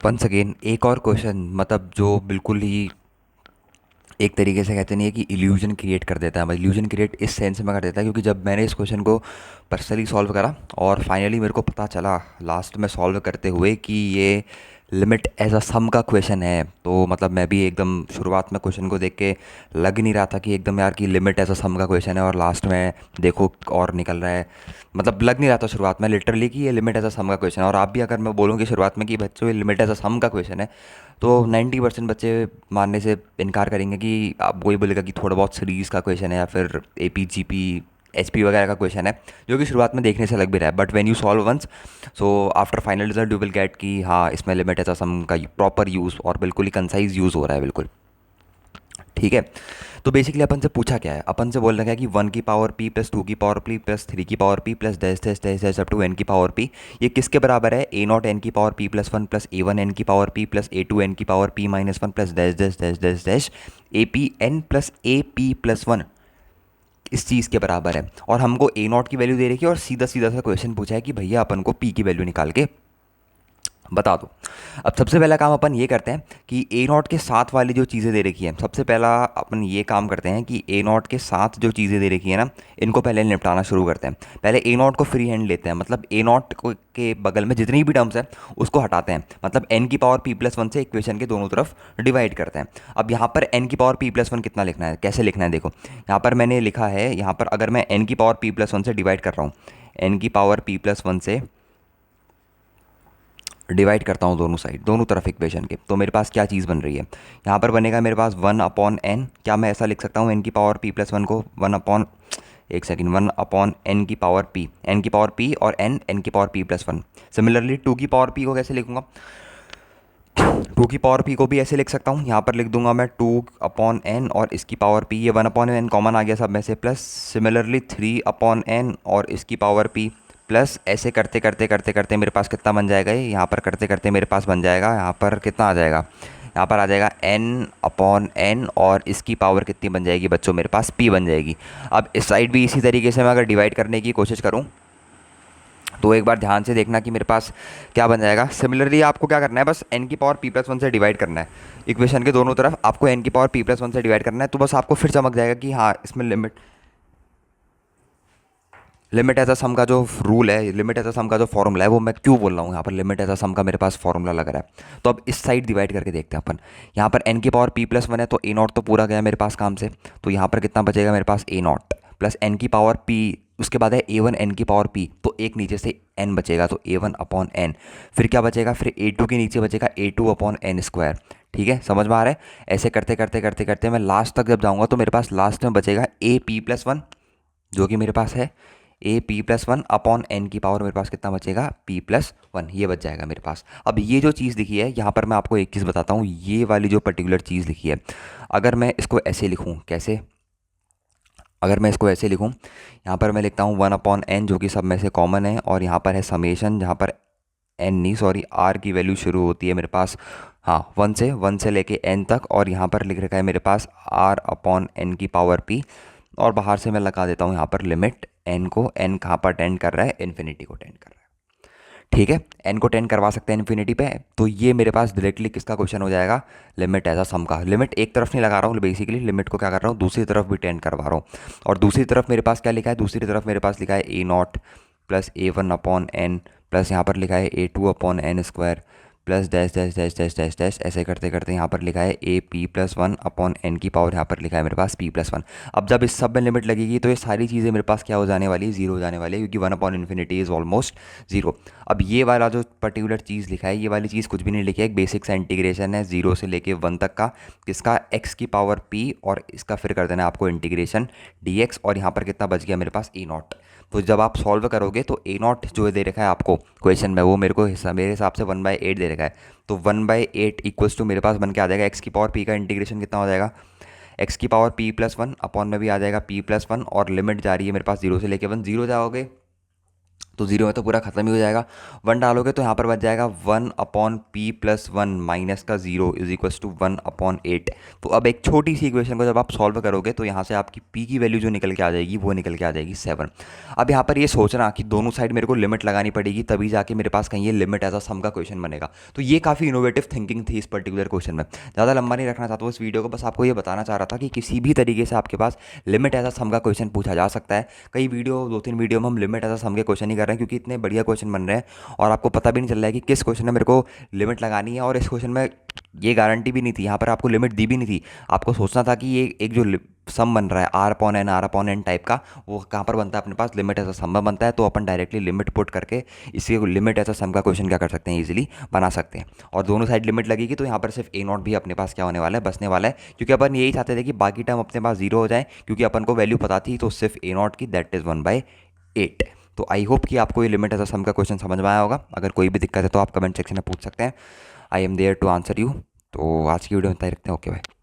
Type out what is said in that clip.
Once again एक और question मतलब जो बिल्कुल ही एक तरीके से कहते नहीं है कि इल्यूजन क्रिएट कर देता है। इल्यूजन क्रिएट इस सेंस में कर देता है क्योंकि जब मैंने इस क्वेश्चन को पर्सनली सॉल्व करा और फाइनली मेरे को पता चला लास्ट में सॉल्व करते हुए कि ये लिमिट एज अ सम का क्वेश्चन है, तो मतलब मैं भी एकदम शुरुआत में क्वेश्चन को देख के लग नहीं रहा था कि एकदम यार कि लिमिट एज अ सम का क्वेश्चन है, और लास्ट में देखो और निकल रहा है। मतलब लग नहीं रहा था शुरुआत में लिटरली कि ये लिमिट एज अ सम का क्वेश्चन है। और आप भी अगर मैं बोलूँ कि शुरुआत में कि बच्चों ये लिमिट एज अ सम का क्वेश्चन है, तो 90% बच्चे मानने से इनकार करेंगे कि आप वही बोलेगा कि थोड़ा बहुत सीरीज़ का क्वेश्चन है या फिर AP GP HP वगैरह का क्वेश्चन है, जो कि शुरुआत में देखने से लग भी रहा है। But when you solve once, so after final result you will get कि हाँ इसमें लिमिट ऐसा सम का प्रॉपर यूज़ और बिल्कुल ही कंसाइज यूज़ हो रहा है बिल्कुल। ठीक है। तो बेसिकली अपन से पूछा क्या है, अपन से बोल रखा है कि 1 की पावर p प्लस 2 की पावर p प्लस 3 की power p plus dash dash dash dash up to n की पावर p, ये किसके बराबर है? a0 n की power p plus 1 plus a1 n की power p plus a2 n की power p minus 1 plus dash dash dash dash dash AP n plus AP+1 इस चीज़ के बराबर है। और हमको a0 की वैल्यू दे रखी है और सीधा सीधा सा क्वेश्चन पूछा है कि भैया अपन को p की वैल्यू निकाल के बता दो। अब सबसे पहला काम अपन ये करते हैं कि A0 के साथ वाली जो चीज़ें दे रखी हैं, सबसे पहला अपन ये काम करते हैं कि A0 के साथ जो चीज़ें दे रखी है ना, इनको पहले निपटाना शुरू करते हैं। पहले A0 को फ्री हैंड लेते हैं, मतलब A0 के बगल में जितनी भी टर्म्स है उसको हटाते हैं, मतलब n की पावर p+1 से इक्वेशन के दोनों तरफ डिवाइड करते हैं। अब यहाँ पर n की पावर p+1 कितना लिखना है, कैसे लिखना है? देखो यहाँ पर मैंने लिखा है, यहाँ पर अगर मैं n की पावर p+1 से डिवाइड कर रहा हूँ, n की पावर p+1 से डिवाइड करता हूँ दोनों साइड, दोनों तरफ इक्वेशन के, तो मेरे पास क्या चीज़ बन रही है? यहाँ पर बनेगा मेरे पास 1/n। क्या मैं ऐसा लिख सकता हूँ n की पावर p+1 को 1 एक सेकेंड 1/n की पावर p, n की पावर p और n की पावर p+1। सिमिलरली 2 की पावर p को कैसे लिखूंगा? 2 की पावर p को भी ऐसे लिख सकता हूँ, यहाँ पर लिख दूंगा मैं 2/n और इसकी पावर p, ये 1/n कॉमन आ गया सब में से, प्लस सिमिलरली 3/n और इसकी पावर p, प्लस ऐसे करते करते करते करते मेरे पास कितना बन जाएगा? ये यहाँ पर करते करते मेरे पास बन जाएगा, यहाँ पर कितना आ जाएगा? यहाँ पर आ जाएगा n/n और इसकी पावर कितनी बन जाएगी बच्चों? मेरे पास p बन जाएगी। अब इस साइड भी इसी तरीके से मैं अगर डिवाइड करने की कोशिश करूँ तो एक बार ध्यान से देखना कि मेरे पास क्या बन जाएगा। सिमिलरली आपको क्या करना है, बस n की पावर p+1 से डिवाइड करना है, इक्वेशन के दोनों तरफ आपको n की पावर p+1 से डिवाइड करना है, तो बस आपको फिर चमक जाएगा कि हाँ इसमें लिमिट एज अ सम का जो रूल है, लिमिट एज अ सम का जो फॉर्मूला है, वो मैं क्यों बोल रहा हूँ यहाँ पर लिमिट एज अ सम का मेरे पास फॉर्मूला लग रहा है। तो अब इस साइड डिवाइड करके देखते हैं अपन। यहाँ पर n की पावर p+1 है तो a0 तो पूरा गया मेरे पास काम से, तो यहाँ पर कितना बचेगा मेरे पास? a0 प्लस n की पावर p, उसके बाद है a1 n की पावर p, तो एक नीचे से n बचेगा तो a1/n। फिर क्या बचेगा? फिर a2 के नीचे बचेगा a2/n²। ठीक है, समझ में आ रहा है? ऐसे करते करते करते करते मैं लास्ट तक जब जाऊँगा तो मेरे पास लास्ट में बचेगा AP+1, जो कि मेरे पास है AP+1/n की पावर, मेरे पास कितना बचेगा? p+1, ये बच जाएगा मेरे पास। अब ये जो चीज़ लिखी है यहाँ पर मैं आपको एक चीज़ बताता हूँ, ये वाली जो पर्टिकुलर चीज़ लिखी है, अगर मैं इसको ऐसे लिखूँ, कैसे? अगर मैं इसको ऐसे लिखूँ, यहाँ पर मैं लिखता हूँ 1/n जो कि सब में से कॉमन है, और यहाँ पर है समेशन जहाँ पर n नहीं सॉरी r की वैल्यू शुरू होती है मेरे पास, हाँ 1 से लेके n तक, और यहाँ पर लिख रखा है मेरे पास r/n की पावर p, और बाहर से मैं लगा देता हूँ यहाँ पर लिमिट n को, n कहाँ पर टेंड कर रहा है? इन्फिनिटी को टेंड कर रहा है। ठीक है, n को टेंड करवा सकते हैं इन्फिनिटी पे, तो ये मेरे पास डायरेक्टली किसका क्वेश्चन हो जाएगा? लिमिट एज अ सम का। लिमिट एक तरफ नहीं लगा रहा हूँ, बेसिकली लिमिट को क्या कर रहा हूँ, दूसरी तरफ भी टेंड करवा रहा हूँ। और दूसरी तरफ मेरे पास क्या लिखा है? दूसरी तरफ मेरे पास लिखा है a0 प्लस a1/n प्लस यहाँ पर लिखा है a2/n² plus dash dash dash dash dash dash, ऐसे करते करते यहाँ पर लिखा है AP+1/n की पावर, यहाँ पर लिखा है मेरे पास p+1। अब जब इस सब में लिमिट लगेगी तो ये सारी चीज़ें मेरे पास क्या हो जाने वाली है? जीरो हो जाने वाली है, क्योंकि 1/∞ इज़ ऑलमोस्ट जीरो। अब ये वाला जो पर्टिकुलर चीज़ लिखा है, ये वाली चीज़ कुछ भी नहीं लिखी है, एक बेसिक सा इंटीग्रेशन है 0 से लेके 1 तक का, किसका? x⁻p, और इसका फिर कर देना है आपको इंटीग्रेशन dx, और यहाँ पर कितना बच गया मेरे पास? a0। तो जब आप सॉल्व करोगे तो a0 जो दे रखा है आपको क्वेश्चन में, वो मेरे को मेरे हिसाब से 1/8 दे रखा है, तो 1/8 इक्वल्स टू मेरे पास बन के आ जाएगा x⁻p का इंटीग्रेशन कितना हो जाएगा? x⁻p+1 अपॉन में भी आ जाएगा p+1, और लिमिट जा रही है मेरे पास 0 से लेके 1, 0 जाओगे तो जीरो में तो पूरा खत्म ही हो जाएगा। वन डालोगे तो यहाँ पर बच जाएगा 1/p+1 माइनस का जीरो इज इक्वल्स टू 1/8। तो अब एक छोटी सी इक्वेशन को जब आप सॉल्व करोगे तो यहाँ से आपकी p की वैल्यू जो निकल के आ जाएगी वो निकल के आ जाएगी 7। अब यहाँ पर ये सोचना कि दोनों साइड मेरे को लिमिट लगानी पड़ेगी तभी जाके मेरे पास कहीं ये लिमिट एज अ सम का क्वेश्चन बनेगा। तो ये काफ़ी इनोवेटिव थिंकिंग थी इस पर्टिकुलर क्वेश्चन में। ज़्यादा लंबा नहीं रखना चाहता हूँ इस वीडियो को, बस आपको ये बताना चाह रहा था कि किसी भी तरीके से आपके पास लिमिट एज अ सम का क्वेश्चन पूछा जा सकता है। कई वीडियो 2-3 वीडियो में हम लिमिट एज अ सम के क्वेश्चन ही कर रहे हैं क्योंकि इतने बढ़िया क्वेश्चन बन रहे हैं और आपको पता भी नहीं चल रहा है कि किस क्वेश्चन में मेरे को लिमिट लगानी है। और इस क्वेश्चन में ये गारंटी भी नहीं थी, यहाँ पर आपको लिमिट दी भी नहीं थी। आपको सोचना था कि ये एक जो सम बन रहा है r/n टाइप का, वो कहाँ पर बनता है अपने पास, लिमिट एज अ सम में बनता है। तो अपन डायरेक्टली लिमिट पुट करके इसी लिमिट एज अ सम का क्वेश्चन क्या कर सकते हैं, इजीली बना सकते हैं। और दोनों साइड लिमिट लगेगी तो यहाँ पर सिर्फ a0 भी अपने पास क्या होने वाला है, बसने वाला है। क्योंकि अपन यही चाहते थे कि बाकी टर्म अपने पास जीरो हो जाए, क्योंकि अपन को वैल्यू पता थी तो सिर्फ a0 की, दैट इज़ 1/8। तो आई होप कि आपको ये लिमिट एज अ सम का क्वेश्चन समझ में आया होगा। अगर कोई भी दिक्कत है तो आप कमेंट सेक्शन में पूछ सकते हैं, I am there to answer you. तो आज की वीडियो में इतना ही रखते हैं। ओके भाई।